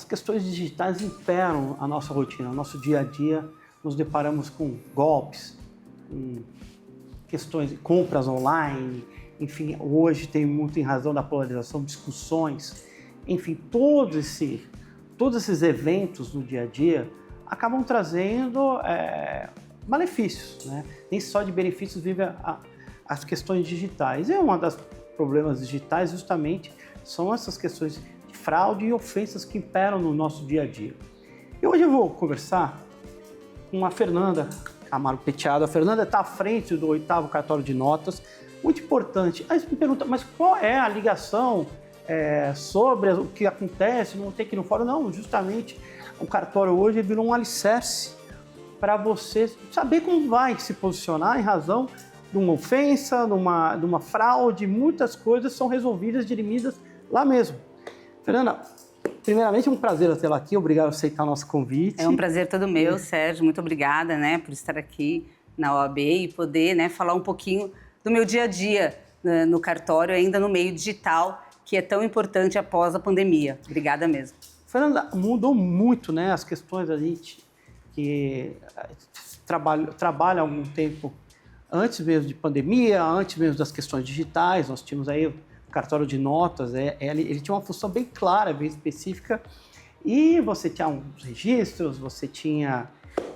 questões digitais imperam a nossa rotina, o nosso dia a dia. Nos deparamos com golpes, com questões de compras online, enfim, hoje tem muito em razão da polarização, discussões, enfim, todos esses eventos no dia a dia acabam trazendo malefícios, né? Nem só de benefícios vive as questões digitais. E um dos problemas digitais justamente são essas questões de fraude e ofensas que imperam no nosso dia a dia. E hoje eu vou conversar com a Fernanda Camargo Pettiado. A Fernanda está à frente do 8º Cartório de Notas, muito importante. Aí você me pergunta, mas qual é a ligação sobre o que acontece no TEC no Fórum? Não, justamente o cartório hoje virou um alicerce para você saber como vai se posicionar em razão de uma ofensa, de uma fraude. Muitas coisas são resolvidas, dirimidas lá mesmo. Fernanda, primeiramente, é um prazer tê-la aqui. Obrigado por aceitar o nosso convite. É um prazer todo meu, Sérgio. Muito obrigada, né, por estar aqui na OAB e poder, né, falar um pouquinho do meu dia a dia, né, no cartório, ainda no meio digital, que é tão importante após a pandemia. Obrigada mesmo. Fernanda, mudou muito, né, as questões da gente que trabalha há algum tempo antes mesmo de pandemia, antes mesmo das questões digitais. Nós tínhamos aí cartório de notas, ele tinha uma função bem clara, bem específica, e você tinha uns registros, você tinha,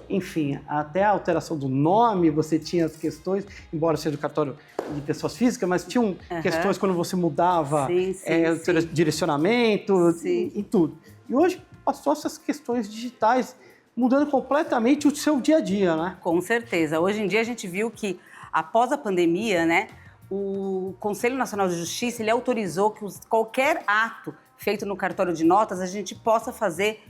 enfim, até a alteração do nome, você tinha as questões, embora seja do cartório de pessoas físicas, mas tinham questões quando você mudava direcionamento e tudo. E hoje passou essas questões digitais, mudando completamente o seu dia a dia, né? Com certeza. Hoje em dia a gente viu que, após a pandemia, né, o Conselho Nacional de Justiça ele autorizou que qualquer ato feito no cartório de notas a gente possa fazer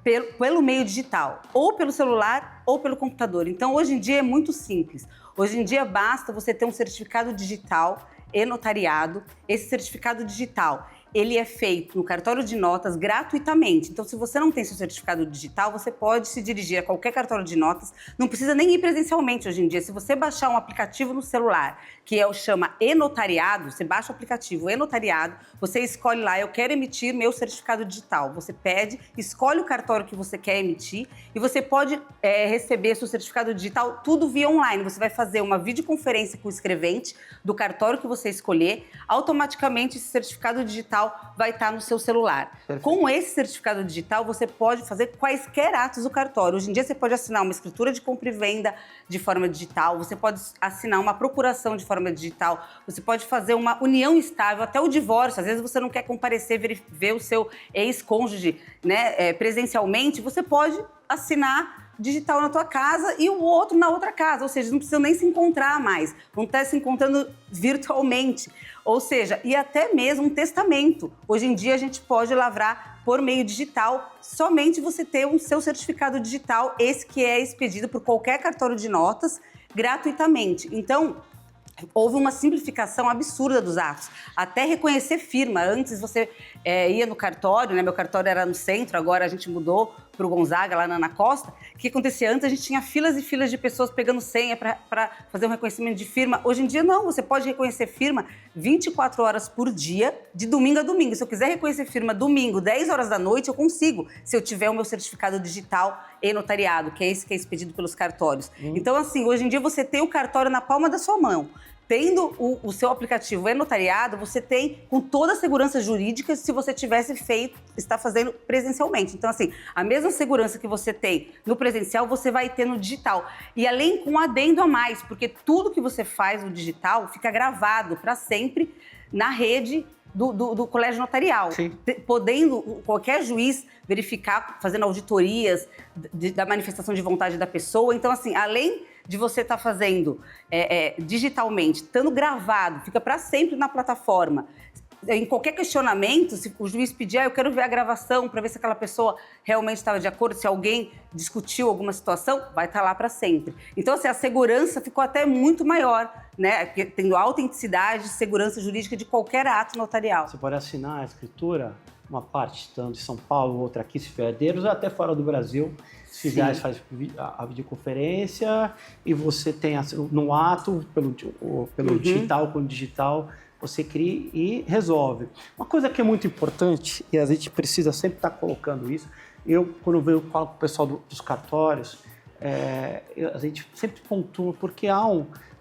pelo meio digital, ou pelo celular ou pelo computador. Então, hoje em dia é muito simples. Hoje em dia basta você ter um certificado digital e notariado. Esse certificado digital, ele é feito no cartório de notas gratuitamente. Então, se você não tem seu certificado digital, você pode se dirigir a qualquer cartório de notas. Não precisa nem ir presencialmente hoje em dia. Se você baixar um aplicativo no celular, que chama e-notariado, você baixa o aplicativo e-notariado, você escolhe lá, eu quero emitir meu certificado digital. Você pede, escolhe o cartório que você quer emitir e você pode receber seu certificado digital tudo via online. Você vai fazer uma videoconferência com o escrevente do cartório que você escolher, automaticamente esse certificado digital vai estar no seu celular. Perfeito. Com esse certificado digital, você pode fazer quaisquer atos do cartório. Hoje em dia, você pode assinar uma escritura de compra e venda de forma digital, você pode assinar uma procuração de forma digital, você pode fazer uma união estável, até o divórcio. Às vezes, você não quer comparecer, ver o seu ex-cônjuge, né, presencialmente, você pode assinar digital na tua casa e o outro na outra casa, ou seja, não precisam nem se encontrar mais, vão estar se encontrando virtualmente, ou seja, e até mesmo um testamento. Hoje em dia a gente pode lavrar por meio digital, somente você ter o seu certificado digital, esse que é expedido por qualquer cartório de notas, gratuitamente. Então, houve uma simplificação absurda dos atos, até reconhecer firma. Antes você ia no cartório, né? Meu cartório era no centro, agora a gente mudou para o Gonzaga, lá na Ana Costa. O que acontecia antes? A gente tinha filas e filas de pessoas pegando senha para fazer um reconhecimento de firma. Hoje em dia não, você pode reconhecer firma 24 horas por dia, de domingo a domingo. Se eu quiser reconhecer firma domingo, 10 horas da noite, eu consigo, se eu tiver o meu certificado digital e notariado, que é esse que é expedido pelos cartórios. Então, assim, hoje em dia você tem o cartório na palma da sua mão. Tendo o seu aplicativo e-notariado, você tem com toda a segurança jurídica se você tivesse está fazendo presencialmente. Então, assim, a mesma segurança que você tem no presencial, você vai ter no digital. E além com um adendo a mais, porque tudo que você faz no digital fica gravado para sempre na rede do colégio notarial. Sim. Podendo qualquer juiz verificar, fazendo auditorias da manifestação de vontade da pessoa. Então, assim, além de você estar fazendo digitalmente, estando gravado, fica para sempre na plataforma. Em qualquer questionamento, se o juiz pedir, eu quero ver a gravação para ver se aquela pessoa realmente estava de acordo, se alguém discutiu alguma situação, vai estar lá para sempre. Então, assim, a segurança ficou até muito maior, né? Tendo autenticidade, segurança jurídica de qualquer ato notarial. Você pode assinar a escritura, uma parte estando em São Paulo, outra aqui, se for herdeiros, até fora do Brasil. Se fizer, faz a videoconferência e você tem no ato, pelo digital, com o digital, você cria e resolve. Uma coisa que é muito importante, e a gente precisa sempre estar colocando isso, quando eu falo com o pessoal dos cartórios, a gente sempre pontua, porque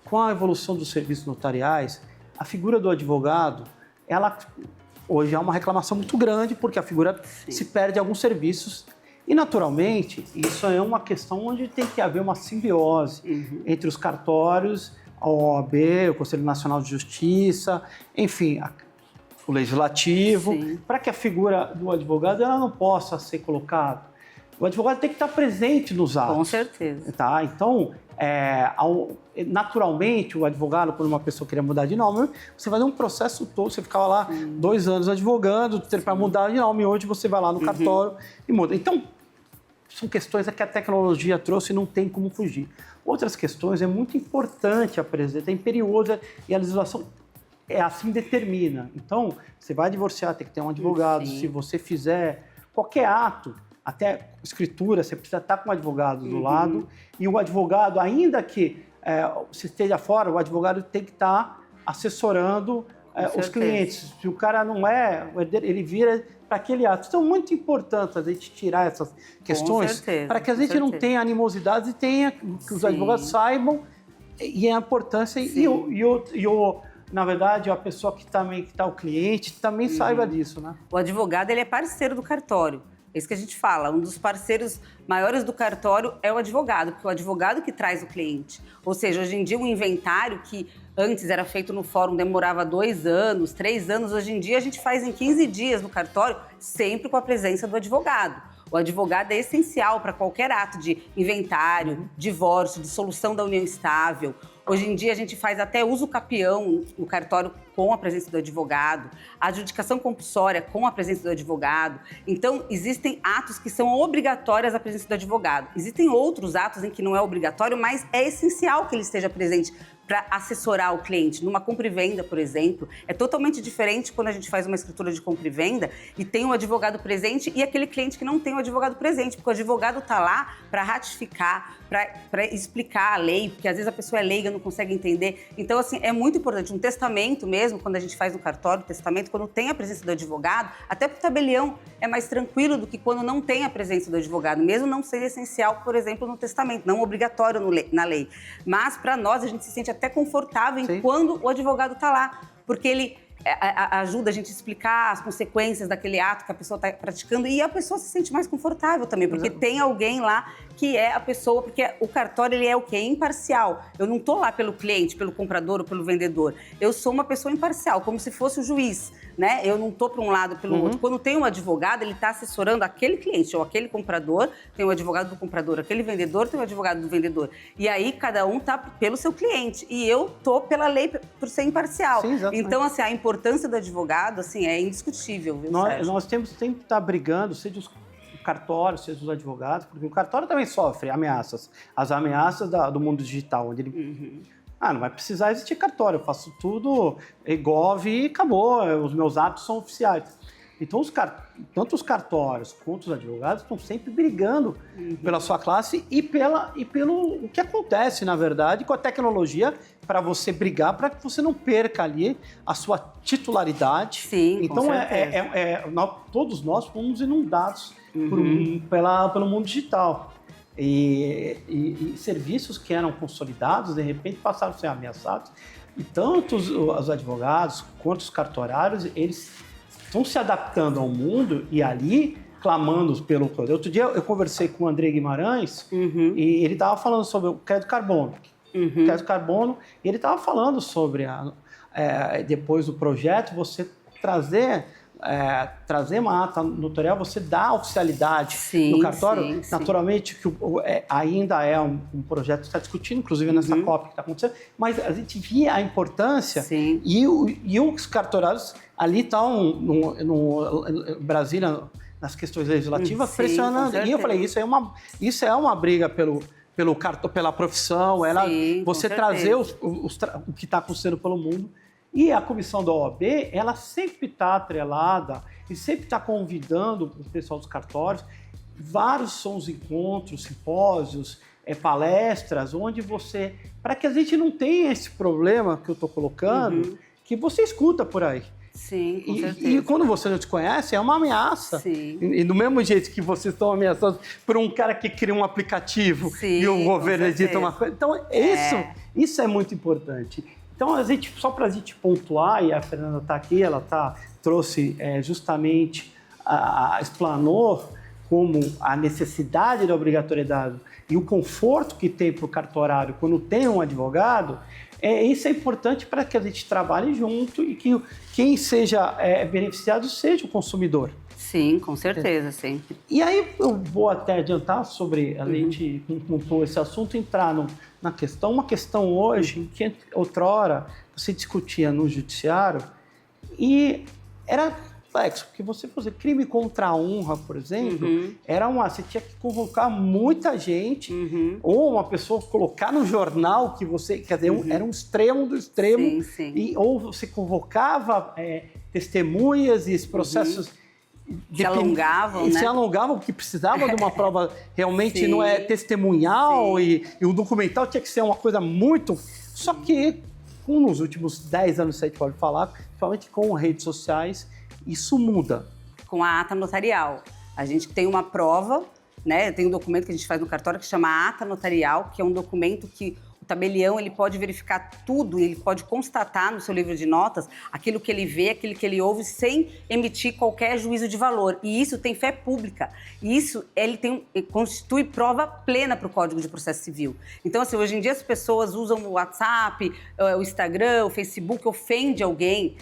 com a evolução dos serviços notariais, a figura do advogado, hoje há uma reclamação muito grande, porque a figura se perde alguns serviços. E, naturalmente, isso é uma questão onde tem que haver uma simbiose entre os cartórios, a OAB, o Conselho Nacional de Justiça, enfim, o Legislativo, para que a figura do advogado ela não possa ser colocada. O advogado tem que estar presente nos atos. Com certeza. Tá? Então, naturalmente, o advogado, quando uma pessoa queria mudar de nome, você vai dar um processo todo, você ficava lá 2 anos advogando para mudar de nome, e hoje você vai lá no cartório e muda. Então, são questões que a tecnologia trouxe e não tem como fugir. Outras questões é muito importante apresentar, é imperiosa e a legislação assim determina. Então, você vai divorciar, tem que ter um advogado. Se você fizer qualquer ato, até escritura, você precisa estar com um advogado do lado. E o advogado, ainda que você esteja fora, o advogado tem que estar assessorando os clientes. Se o cara não ele vira para aquele ato. Então, é muito importante a gente tirar essas questões para que a gente não tenha animosidades e que os advogados saibam e a importância na verdade, a pessoa que está o cliente também saiba disso, né? O advogado, ele é parceiro do cartório. É isso que a gente fala. Um dos parceiros maiores do cartório é o advogado, porque é o advogado que traz o cliente. Ou seja, hoje em dia, um inventário que antes era feito no fórum, demorava 2 anos, 3 anos, hoje em dia a gente faz em 15 dias no cartório, sempre com a presença do advogado. O advogado é essencial para qualquer ato de inventário, divórcio, dissolução da união estável. Hoje em dia a gente faz até uso capião no cartório com a presença do advogado, a adjudicação compulsória com a presença do advogado. Então, existem atos que são obrigatórios a presença do advogado. Existem outros atos em que não é obrigatório, mas é essencial que ele esteja presente para assessorar o cliente. Numa compra e venda, por exemplo, é totalmente diferente quando a gente faz uma escritura de compra e venda e tem um advogado presente e aquele cliente que não tem o advogado presente, porque o advogado está lá para ratificar, para explicar a lei, porque às vezes a pessoa é leiga, não consegue entender. Então, assim, é muito importante. Um testamento mesmo, quando a gente faz no cartório, testamento, quando tem a presença do advogado, até para o tabelião é mais tranquilo do que quando não tem a presença do advogado, mesmo não ser essencial, por exemplo, no testamento, não obrigatório na lei. Mas, para nós, a gente se sente até confortável quando o advogado está lá, porque ele ajuda a gente a explicar as consequências daquele ato que a pessoa está praticando e a pessoa se sente mais confortável também, porque tem alguém lá que é a pessoa, porque o cartório ele é o quê? Imparcial. Eu não estou lá pelo cliente, pelo comprador ou pelo vendedor. Eu sou uma pessoa imparcial, como se fosse o juiz, né? Eu não estou para um lado pelo outro. Quando tem um advogado, ele está assessorando aquele cliente ou aquele comprador, tem o advogado do comprador, aquele vendedor tem o advogado do vendedor. E aí cada um está pelo seu cliente e eu estou pela lei por ser imparcial. Sim, então, assim, a importância do advogado, assim, é indiscutível, viu, Sérgio? Nós temos sempre que estar brigando, seja os cartórios, seja os advogados, porque o cartório também sofre ameaças. As ameaças do mundo digital, onde ele... não vai precisar existir cartório, eu faço tudo Gov e acabou, os meus atos são oficiais. Então, tanto os cartórios quanto os advogados estão sempre brigando pela sua classe e pelo o que acontece, na verdade, com a tecnologia para você brigar, para que você não perca ali a sua titularidade. Sim, então, todos nós fomos inundados pelo mundo digital. E serviços que eram consolidados, de repente, passaram a ser ameaçados. E tanto os advogados quanto os cartorários, eles estão se adaptando ao mundo e ali clamando pelo... Outro dia eu conversei com o André Guimarães e ele estava falando sobre o crédito carbono. Crédito carbono, e ele estava falando sobre, depois do projeto, você trazer uma ata notarial, você dá oficialidade no cartório. Naturalmente, que ainda é um projeto que está discutindo, inclusive nessa COP que está acontecendo, mas a gente via a importância e os cartorários ali estão no Brasília, nas questões legislativas, pressionando. E eu falei, isso é uma briga pela profissão, você trazer o que está acontecendo pelo mundo. E a comissão da OAB, ela sempre está atrelada e sempre está convidando o pessoal dos cartórios. Vários são os encontros, simpósios, palestras, onde para que a gente não tenha esse problema que eu estou colocando, que você escuta por aí. Sim, com certeza. E quando você não te conhece, é uma ameaça. Sim. E do mesmo jeito que vocês estão ameaçados por um cara que cria um aplicativo Sim, e o governo com edita uma coisa. Então, isso é muito importante. Então, só para a gente pontuar, e a Fernanda está aqui, ela trouxe justamente, explanou como a necessidade da obrigatoriedade e o conforto que tem para o cartorário quando tem um advogado. Isso é importante para que a gente trabalhe junto e que quem seja beneficiado seja o consumidor. Sim, com certeza, sempre. E aí eu vou até adiantar sobre, a gente com esse assunto, entrar na questão, uma questão hoje que outrora você discutia no judiciário e era complexo, porque você fazer crime contra a honra, por exemplo, você tinha que convocar muita gente, ou uma pessoa colocar no jornal que você, quer dizer, era um extremo do extremo, sim. ou você convocava testemunhas e esses processos se alongavam, né? Se alongavam, porque precisava de uma prova realmente não é testemunhal e o documental tinha que ser uma coisa muito... Só que nos últimos 10 anos, a gente pode falar, principalmente com redes sociais, isso muda. Com a ata notarial. A gente tem uma prova, né? Tem um documento que a gente faz no cartório que chama ata notarial, que é um documento que o tabelião ele pode verificar tudo, ele pode constatar no seu livro de notas aquilo que ele vê, aquilo que ele ouve, sem emitir qualquer juízo de valor. E isso tem fé pública. E isso constitui prova plena para o Código de Processo Civil. Então, assim, hoje em dia as pessoas usam o WhatsApp, o Instagram, o Facebook, ofende alguém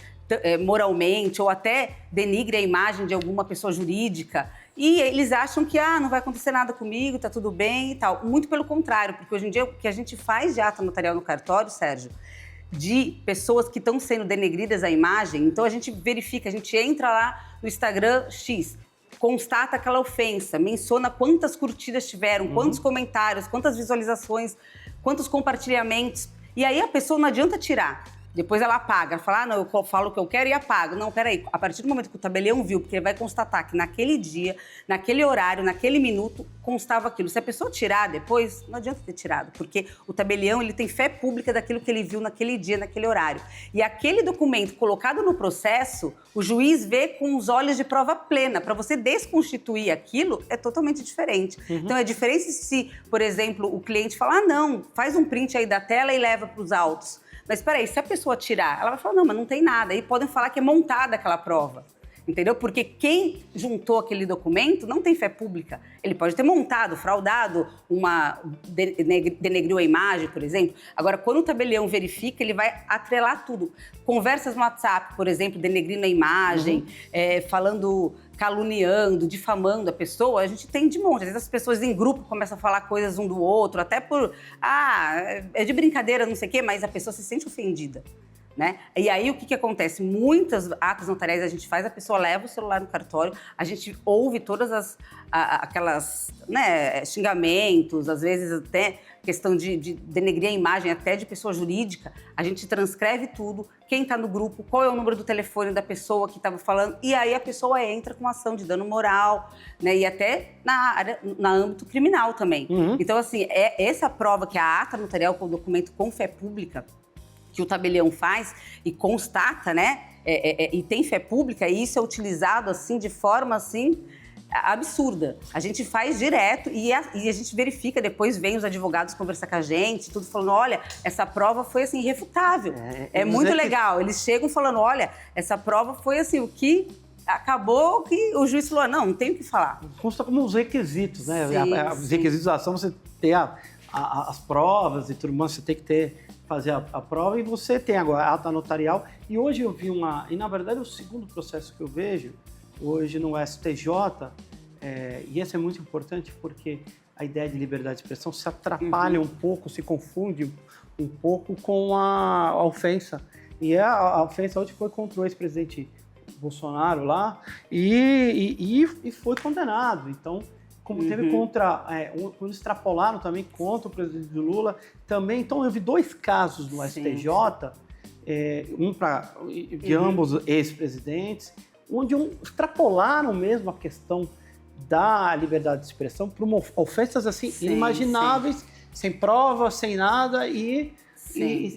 moralmente ou até denigre a imagem de alguma pessoa jurídica e eles acham que não vai acontecer nada comigo, tá tudo bem e tal. Muito pelo contrário, porque hoje em dia o que a gente faz de ata notarial no cartório, Sérgio, de pessoas que estão sendo denegridas a imagem, então a gente verifica, a gente entra lá no Instagram X, constata aquela ofensa, menciona quantas curtidas tiveram, quantos comentários, quantas visualizações, quantos compartilhamentos, e aí a pessoa não adianta tirar. Depois ela apaga, ela fala, não, eu falo o que eu quero e apago. Não, peraí, a partir do momento que o tabelião viu, porque ele vai constatar que naquele dia, naquele horário, naquele minuto, constava aquilo. Se a pessoa tirar depois, não adianta ter tirado, porque o tabelião, ele tem fé pública daquilo que ele viu naquele dia, naquele horário. E aquele documento colocado no processo, o juiz vê com os olhos de prova plena. Para você desconstituir aquilo, é totalmente diferente. Então, é diferente se, por exemplo, o cliente falar, não, faz um print aí da tela e leva para os autos. Mas peraí, se a pessoa tirar, ela vai falar, não, mas não tem nada. Aí podem falar que é montada aquela prova, entendeu? Porque quem juntou aquele documento não tem fé pública. Ele pode ter montado, fraudado, denegriu a imagem, por exemplo. Agora, quando o tabelião verifica, ele vai atrelar tudo. Conversas no WhatsApp, por exemplo, denegrindo a imagem, falando... caluniando, difamando a pessoa, a gente tem de monte. Às vezes as pessoas em grupo começam a falar coisas um do outro, até por, é de brincadeira, não sei o quê, mas a pessoa se sente ofendida, né? E aí o que acontece? Muitas atas notariais a gente faz, a pessoa leva o celular no cartório, a gente ouve todas aquelas, né, xingamentos, às vezes até questão de denegrir a imagem até de pessoa jurídica, a gente transcreve tudo, quem está no grupo, qual é o número do telefone da pessoa que estava falando, e aí a pessoa entra com ação de dano moral, né, e até no âmbito criminal também. Então, assim, essa prova que a ata notarial, com o documento com fé pública, que o tabelião faz e constata, né, e tem fé pública, e isso é utilizado, assim, de forma, assim, absurda. A gente faz direto e a gente verifica, depois vem os advogados conversar com a gente, tudo falando, olha, essa prova foi, assim, irrefutável. É muito legal. Eles chegam falando, olha, essa prova foi, assim, o que acabou que o juiz falou, não tem o que falar. Consta como os requisitos, né? Os requisitos da ação, você tem as provas e tudo mais, você tem que fazer a prova e você tem agora a ata notarial. E hoje eu vi e na verdade o segundo processo que eu vejo, hoje no STJ, e esse é muito importante porque a ideia de liberdade de expressão se atrapalha um pouco, se confunde um pouco com a ofensa. E a ofensa hoje foi contra o ex-presidente Bolsonaro lá e foi condenado. Então, como teve contra, quando extrapolaram também contra o presidente Lula, também. Então, eu vi 2 casos no STJ, de ambos ex-presidentes, onde extrapolaram mesmo a questão da liberdade de expressão para ofensas assim inimagináveis, sem prova, sem nada, e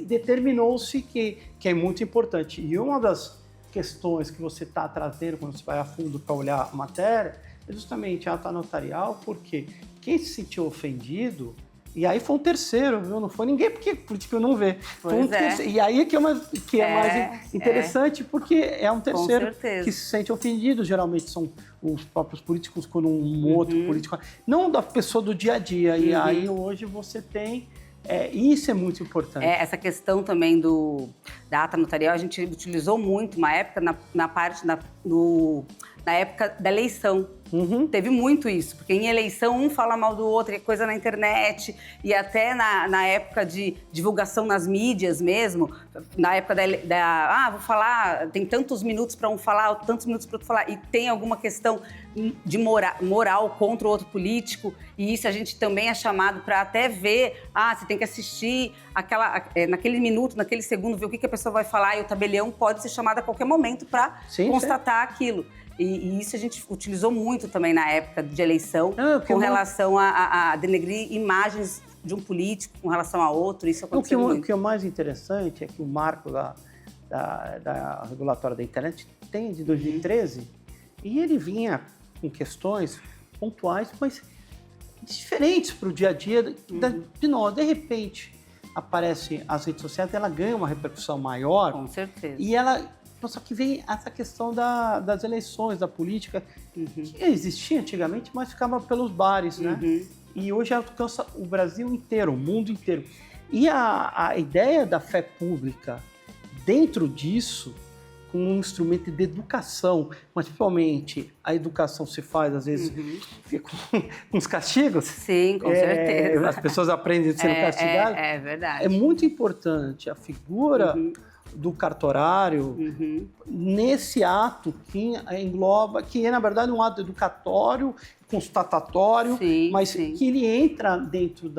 determinou-se que que é muito importante. E uma das questões que você está trazendo quando você vai a fundo para olhar a matéria é justamente a ata notarial, porque quem se sentiu ofendido, e aí foi um terceiro, viu? Não foi ninguém, porque político não vê. Foi um terceiro, e aí que é mais interessante, porque é um terceiro que se sente ofendido. Geralmente são os próprios políticos com um outro político, não da pessoa do dia a dia. E aí hoje você tem... isso é muito importante. Essa questão também da ata notarial, a gente utilizou muito uma época na época da eleição. Teve muito isso, porque em eleição um fala mal do outro, é coisa na internet, e até na época de divulgação nas mídias mesmo, na época vou falar, tem tantos minutos para um falar, tantos minutos para outro falar, e tem alguma questão de moral contra o outro político, e isso a gente também é chamado para até ver, você tem que assistir naquele minuto, naquele segundo, ver o que a pessoa vai falar, e o tabelião pode ser chamado a qualquer momento para constatar aquilo. E isso a gente utilizou muito também na época de eleição, com relação a denegrir imagens de um político com relação a outro. Isso aconteceu muito. O que é mais interessante é que o marco da regulatória da internet tem de 2013 e ele vinha com questões pontuais, mas diferentes para o dia a dia de nós. De repente, aparecem as redes sociais, ela ganha uma repercussão maior. Com certeza. E só que vem essa questão das eleições, da política, que existia antigamente, mas ficava pelos bares, né? E hoje alcança o Brasil inteiro, o mundo inteiro. E a ideia da fé pública dentro disso, como um instrumento de educação, mas principalmente a educação se faz, às vezes, com os castigos. Sim, com certeza. As pessoas aprendem sendo castigadas. É verdade. É muito importante a figura do cartorário nesse ato que engloba, que é na verdade um ato educatório, constatatório, mas que ele entra dentro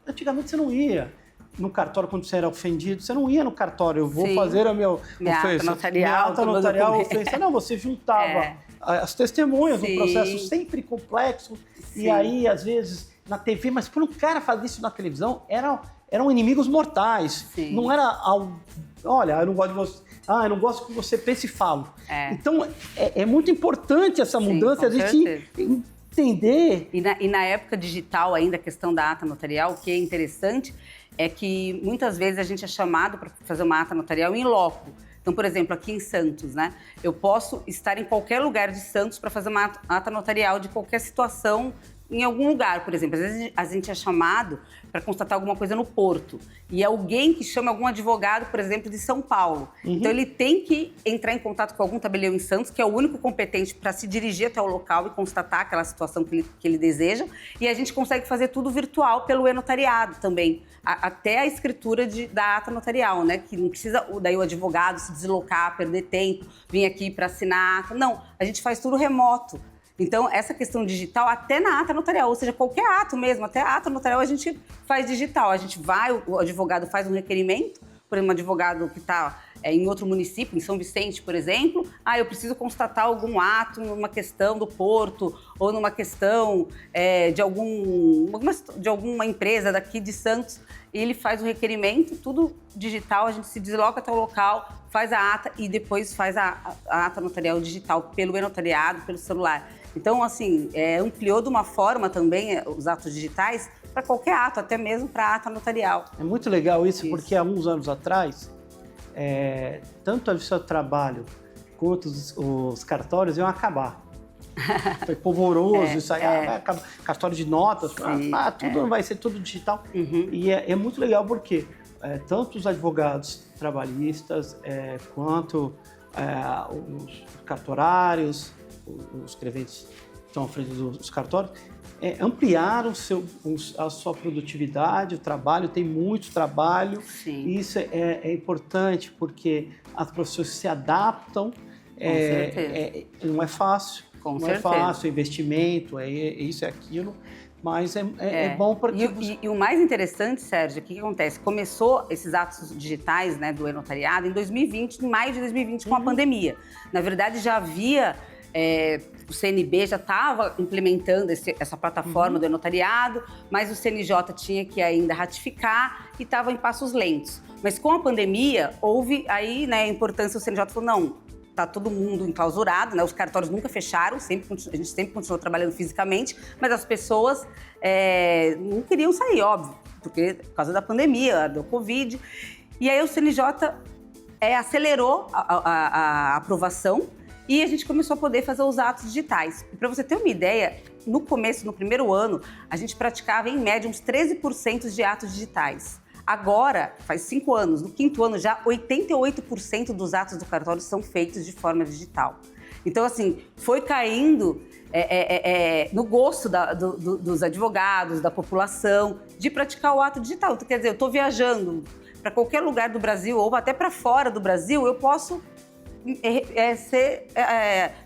Antigamente você não ia no cartório quando você era ofendido, você não ia no cartório, eu vou fazer a minha ata notarial, ofensa. Não, você juntava as testemunhas do processo sempre complexo, e aí às vezes na TV, mas por um cara fazer isso na televisão, eram inimigos mortais. Não era algo... Olha, eu não gosto de você. Eu não gosto que você pense e falo. Então, é muito importante essa mudança, a gente entender. E na época digital ainda, a questão da ata notarial, o que é interessante é que muitas vezes a gente é chamado para fazer uma ata notarial in loco. Então, por exemplo, aqui em Santos, né? Eu posso estar em qualquer lugar de Santos para fazer uma ata notarial de qualquer situação em algum lugar, por exemplo. Às vezes a gente é chamado para constatar alguma coisa no Porto. E alguém que chama algum advogado, por exemplo, de São Paulo. Então ele tem que entrar em contato com algum tabelião em Santos, que é o único competente para se dirigir até o local e constatar aquela situação que ele deseja. E a gente consegue fazer tudo virtual pelo e-notariado também. Até a escritura da ata notarial, né? Que não precisa daí o advogado se deslocar, perder tempo, vir aqui para assinar a ata. Não, a gente faz tudo remoto. Então, essa questão digital, até na ata notarial, ou seja, qualquer ato mesmo, até a ata notarial a gente faz digital. A gente o advogado faz um requerimento, por exemplo, um advogado que está em outro município, em São Vicente, por exemplo, eu preciso constatar algum ato numa questão do Porto ou numa questão de alguma empresa daqui de Santos, e ele faz o requerimento, tudo digital, a gente se desloca até o local, faz a ata e depois faz a ata notarial digital pelo e-notariado, pelo celular. Então, assim, ampliou de uma forma também os atos digitais para qualquer ato, até mesmo para a ata notarial. É muito legal isso, porque há uns anos atrás, tanto a Justiça do Trabalho quanto os cartórios iam acabar. Foi polvoroso, isso aí, vai acabar. Cartório de notas, tudo vai ser tudo digital. E é muito legal porque tanto os advogados trabalhistas quanto os cartorários, os escreventes que estão à frente dos cartórios, ampliaram a sua produtividade, o trabalho, tem muito trabalho. E isso é importante porque as profissões se adaptam. Não é fácil. Não é fácil, investimento, isso, aquilo, mas é bom porque... E o mais interessante, Sérgio, o que acontece? Começou esses atos digitais, né, do e-notariado em 2020, em maio de 2020, com a pandemia. Na verdade, já havia o CNB já estava implementando essa plataforma do notariado, mas o CNJ tinha que ainda ratificar e estava em passos lentos. Mas com a pandemia, houve aí, né, a importância, o CNJ falou, não, está todo mundo enclausurado, né, os cartórios nunca fecharam, a gente sempre continuou trabalhando fisicamente, mas as pessoas não queriam sair, óbvio, porque por causa da pandemia, do Covid. E aí o CNJ acelerou a aprovação e a gente começou a poder fazer os atos digitais. E para você ter uma ideia, no começo, no primeiro ano, a gente praticava em média uns 13% de atos digitais. Agora, faz 5 anos, no 5º ano já, 88% dos atos do cartório são feitos de forma digital. Então, assim, foi caindo no gosto dos advogados, da população, de praticar o ato digital. Então, quer dizer, eu estou viajando para qualquer lugar do Brasil ou até para fora do Brasil, eu posso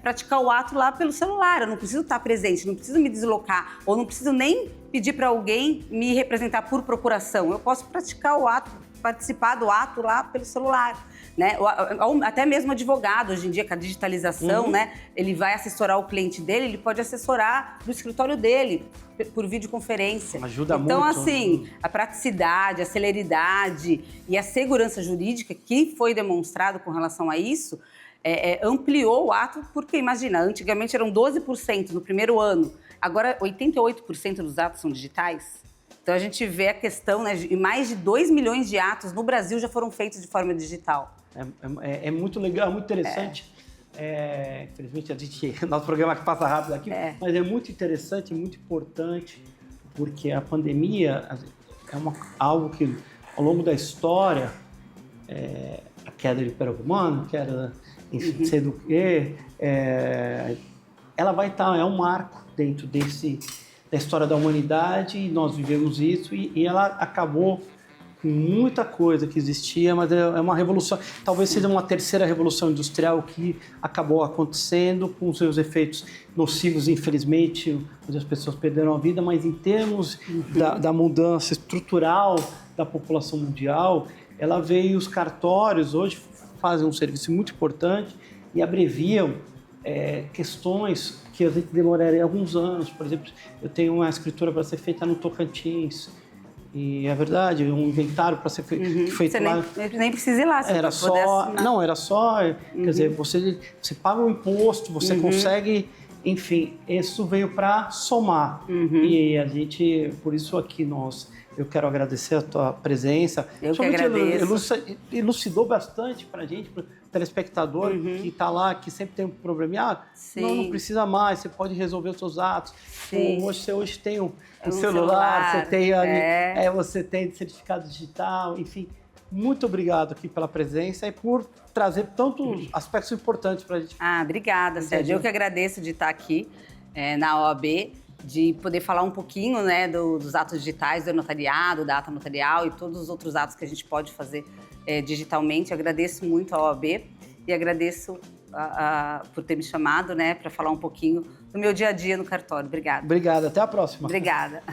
praticar o ato lá pelo celular. Eu não preciso estar presente, não preciso me deslocar, ou não preciso nem pedir para alguém me representar por procuração. Eu posso praticar o ato, participar do ato lá pelo celular, né? Até mesmo advogado, hoje em dia, com a digitalização, né? Ele vai assessorar o cliente dele, ele pode assessorar do escritório dele, por videoconferência. Ajuda então, muito. assim, a praticidade, a celeridade e a segurança jurídica que foi demonstrado com relação a isso, ampliou o ato, porque, imagina, antigamente eram 12% no primeiro ano, agora 88% dos atos são digitais. Então, a gente vê a questão, né, de mais de 2 milhões de atos no Brasil já foram feitos de forma digital. É muito legal, muito interessante. Infelizmente, nosso programa aqui passa rápido aqui, mas é muito interessante, muito importante, porque a pandemia algo que, ao longo da história, a queda do Império Romano, a queda, enfim, sei do quê, ela vai estar, é um marco dentro da história da humanidade, e nós vivemos isso, e ela acabou com muita coisa que existia, mas é uma revolução, talvez seja uma terceira revolução industrial que acabou acontecendo com seus efeitos nocivos, infelizmente, onde as pessoas perderam a vida, mas em termos da mudança estrutural da população mundial, ela veio, os cartórios hoje fazem um serviço muito importante e abreviam questões que a gente demoraria alguns anos. Por exemplo, eu tenho uma escritura para ser feita no Tocantins, e é verdade, um inventário para ser feito você lá. Nem precisa ir lá, você era só, não, era só, quer dizer, você paga o imposto, você consegue, enfim, isso veio para somar. E a gente, por isso aqui eu quero agradecer a tua presença. Eu que agradeço. Elucidou bastante para a gente, para o telespectador que está lá, que sempre tem um probleminha. Não precisa mais, você pode resolver os seus atos. Você hoje tem um celular, você tem ali, você tem certificado digital, enfim. Muito obrigado aqui pela presença e por trazer tantos aspectos importantes para a gente. Obrigada, Sérgio. Eu que agradeço de estar aqui na OAB, de poder falar um pouquinho, né, dos atos digitais, do notariado, da ata notarial e todos os outros atos que a gente pode fazer digitalmente. Eu agradeço muito a OAB e agradeço por ter me chamado, né, para falar um pouquinho do meu dia a dia no cartório. Obrigada. Obrigado, até a próxima. Obrigada.